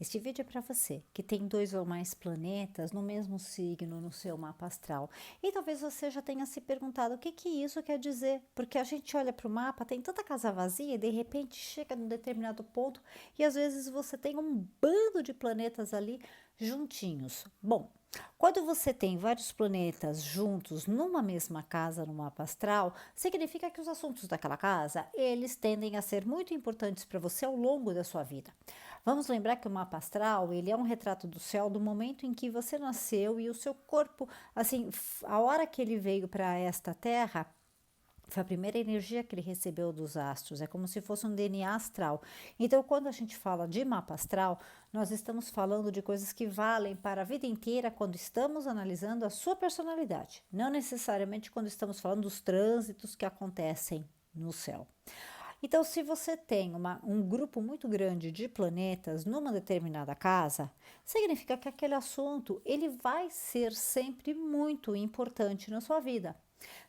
Este vídeo é para você que tem 2 ou mais planetas no mesmo signo no seu mapa astral. E talvez você já tenha se perguntado o que que isso quer dizer, porque a gente olha para o mapa, tem tanta casa vazia e de repente chega num determinado ponto e às vezes você tem um bando de planetas ali juntinhos. Bom, quando você tem vários planetas juntos numa mesma casa no mapa astral, significa que os assuntos daquela casa, eles tendem a ser muito importantes para você ao longo da sua vida. Vamos lembrar que o mapa astral, ele é um retrato do céu do momento em que você nasceu e o seu corpo, assim, a hora que ele veio para esta terra, foi a primeira energia que ele recebeu dos astros, é como se fosse um DNA astral. Então, quando a gente fala de mapa astral, nós estamos falando de coisas que valem para a vida inteira quando estamos analisando a sua personalidade, não necessariamente quando estamos falando dos trânsitos que acontecem no céu. Então, se você tem um grupo muito grande de planetas numa determinada casa, significa que aquele assunto ele vai ser sempre muito importante na sua vida.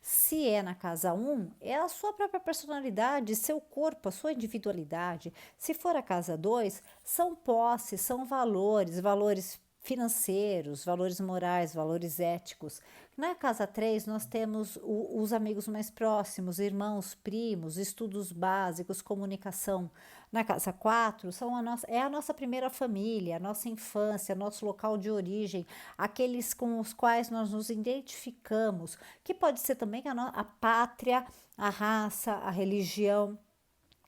Se é na casa um, é a sua própria personalidade, seu corpo, a sua individualidade. Se for a casa 2, são posses, são valores, valores financeiros, valores morais, valores éticos. Na casa 3, nós temos os amigos mais próximos, irmãos, primos, estudos básicos, comunicação. Na casa 4, é a nossa primeira família, a nossa infância, nosso local de origem, aqueles com os quais nós nos identificamos, que pode ser também a pátria, a raça, a religião.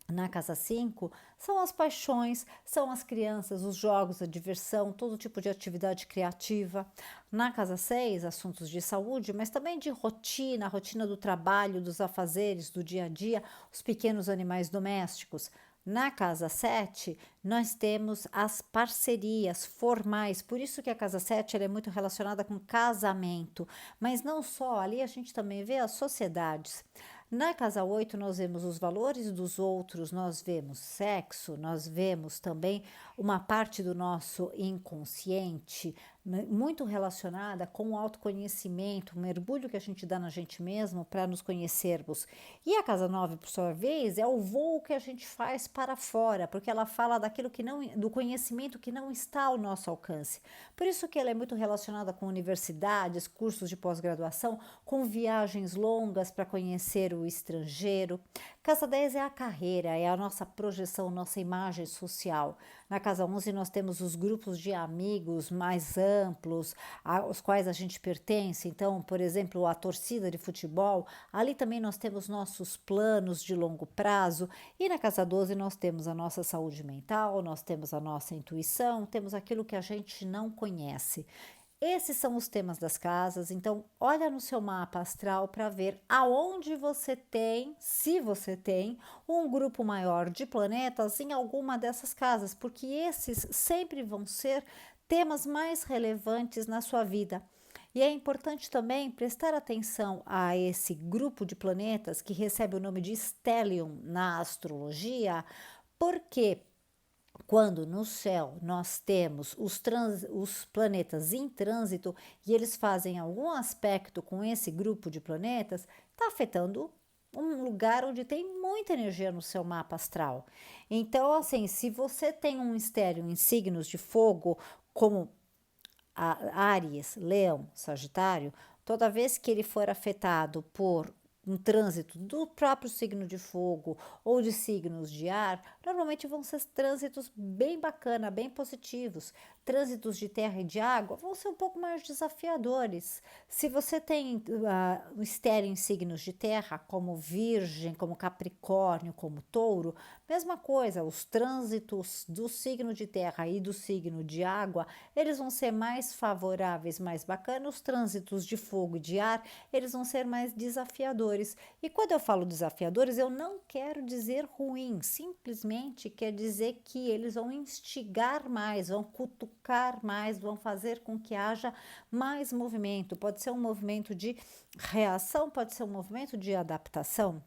Na casa 5, são as paixões, são as crianças, os jogos, a diversão, todo tipo de atividade criativa. Na casa 6, assuntos de saúde, mas também de rotina, a rotina do trabalho, dos afazeres, do dia a dia, os pequenos animais domésticos. Na casa 7, nós temos as parcerias formais, por isso que a casa 7 ela é muito relacionada com casamento, mas não só, ali a gente também vê as sociedades. Na casa 8, nós vemos os valores dos outros, nós vemos sexo, nós vemos também uma parte do nosso inconsciente, muito relacionada com o autoconhecimento, o mergulho que a gente dá na gente mesmo para nos conhecermos. E a casa 9, por sua vez, é o voo que a gente faz para fora, porque ela fala daquilo que não, do conhecimento que não está ao nosso alcance. Por isso que ela é muito relacionada com universidades, cursos de pós-graduação, com viagens longas para conhecer o estrangeiro. Casa 10 é a carreira, é a nossa projeção, nossa imagem social. Na casa 11 nós temos os grupos de amigos mais amplos, aos quais a gente pertence. Então, por exemplo, a torcida de futebol, ali também nós temos nossos planos de longo prazo. E na casa 12 nós temos a nossa saúde mental, nós temos a nossa intuição, temos aquilo que a gente não conhece. Esses são os temas das casas, então olha no seu mapa astral para ver aonde você tem, se você tem, um grupo maior de planetas em alguma dessas casas, porque esses sempre vão ser temas mais relevantes na sua vida. E é importante também prestar atenção a esse grupo de planetas que recebe o nome de Stellium na astrologia, porque quando no céu nós temos os planetas em trânsito e eles fazem algum aspecto com esse grupo de planetas, está afetando um lugar onde tem muita energia no seu mapa astral. Então, assim, se você tem um estéreo em signos de fogo, como Áries, Leão, Sagitário, toda vez que ele for afetado por um trânsito do próprio signo de fogo ou de signos de ar, normalmente vão ser trânsitos bem bacana, bem positivos. Trânsitos de terra e de água vão ser um pouco mais desafiadores. Se você tem um estéreo em signos de terra, como Virgem, como Capricórnio, como Touro, mesma coisa, os trânsitos do signo de terra e do signo de água, eles vão ser mais favoráveis, mais bacanas. Os trânsitos de fogo e de ar, eles vão ser mais desafiadores. E quando eu falo desafiadores, eu não quero dizer ruim, simplesmente quer dizer que eles vão instigar mais, vão cutucar mais, vão fazer com que haja mais movimento. Pode ser um movimento de reação, pode ser um movimento de adaptação.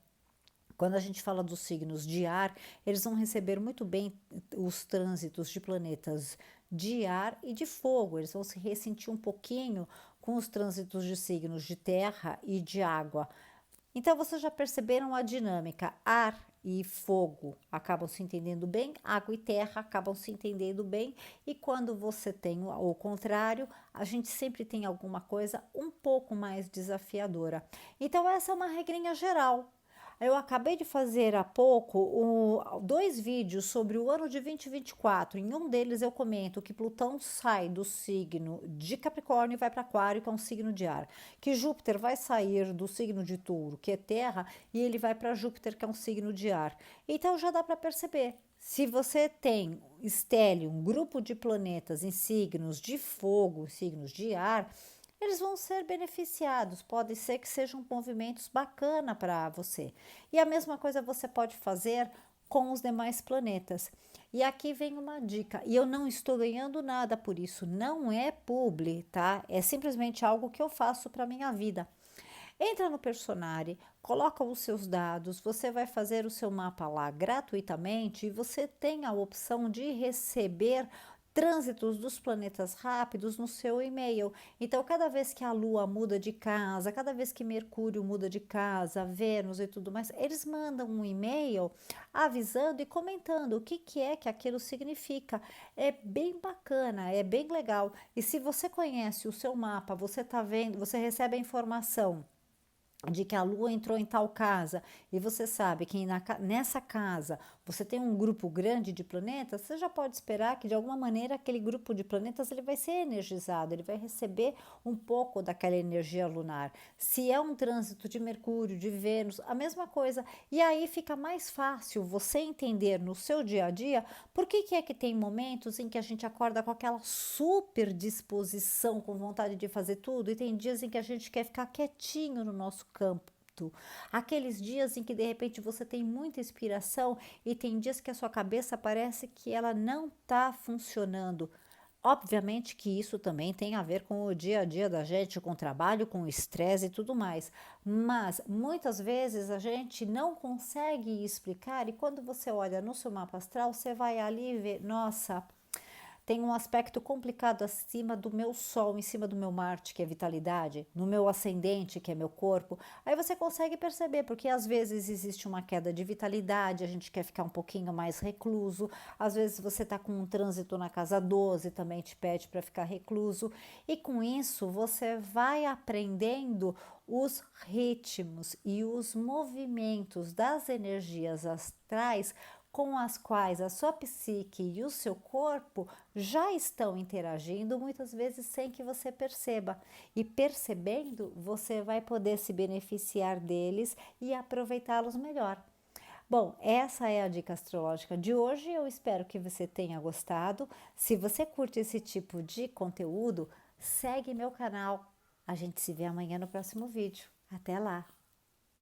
Quando a gente fala dos signos de ar, eles vão receber muito bem os trânsitos de planetas de ar e de fogo. Eles vão se ressentir um pouquinho com os trânsitos de signos de terra e de água. Então, vocês já perceberam a dinâmica? Ar e fogo acabam se entendendo bem, água e terra acabam se entendendo bem, e quando você tem o contrário, a gente sempre tem alguma coisa um pouco mais desafiadora. Então, essa é uma regrinha geral. Eu acabei de fazer há pouco dois vídeos sobre o ano de 2024. Em um deles eu comento que Plutão sai do signo de Capricórnio e vai para Aquário, que é um signo de ar. Que Júpiter vai sair do signo de Touro, que é terra, e ele vai para Júpiter, que é um signo de ar. Então já dá para perceber. Se você tem estélio, um grupo de planetas em signos de fogo, signos de ar, eles vão ser beneficiados. Pode ser que sejam movimentos bacana para você. E a mesma coisa você pode fazer com os demais planetas. E aqui vem uma dica, e eu não estou ganhando nada por isso, não é publi, tá? É simplesmente algo que eu faço para minha vida. Entra no Personare, coloca os seus dados, você vai fazer o seu mapa lá gratuitamente e você tem a opção de receber trânsitos dos planetas rápidos no seu e-mail. Então, cada vez que a Lua muda de casa, cada vez que Mercúrio muda de casa, Vênus e tudo mais, eles mandam um e-mail avisando e comentando o que é que aquilo significa. É bem bacana, é bem legal. E se você conhece o seu mapa, você tá vendo, você recebe a informação de que a Lua entrou em tal casa e você sabe que nessa casa você tem um grupo grande de planetas, você já pode esperar que de alguma maneira aquele grupo de planetas ele vai ser energizado, ele vai receber um pouco daquela energia lunar. Se é um trânsito de Mercúrio, de Vênus, a mesma coisa. E aí fica mais fácil você entender no seu dia a dia por que é que tem momentos em que a gente acorda com aquela super disposição, com vontade de fazer tudo, e tem dias em que a gente quer ficar quietinho no nosso campo. Aqueles dias em que de repente você tem muita inspiração e tem dias que a sua cabeça parece que ela não está funcionando. Obviamente que isso também tem a ver com o dia a dia da gente, com o trabalho, com o estresse e tudo mais. Mas muitas vezes a gente não consegue explicar, e quando você olha no seu mapa astral, você vai ali e vê, nossa, tem um aspecto complicado acima do meu Sol, em cima do meu Marte, que é vitalidade, no meu ascendente, que é meu corpo. Aí você consegue perceber, porque às vezes existe uma queda de vitalidade, a gente quer ficar um pouquinho mais recluso. Às vezes você está com um trânsito na casa 12, também te pede para ficar recluso. E com isso você vai aprendendo os ritmos e os movimentos das energias astrais com as quais a sua psique e o seu corpo já estão interagindo, muitas vezes sem que você perceba. E percebendo, você vai poder se beneficiar deles e aproveitá-los melhor. Bom, essa é a dica astrológica de hoje. Eu espero que você tenha gostado. Se você curte esse tipo de conteúdo, segue meu canal. A gente se vê amanhã no próximo vídeo. Até lá!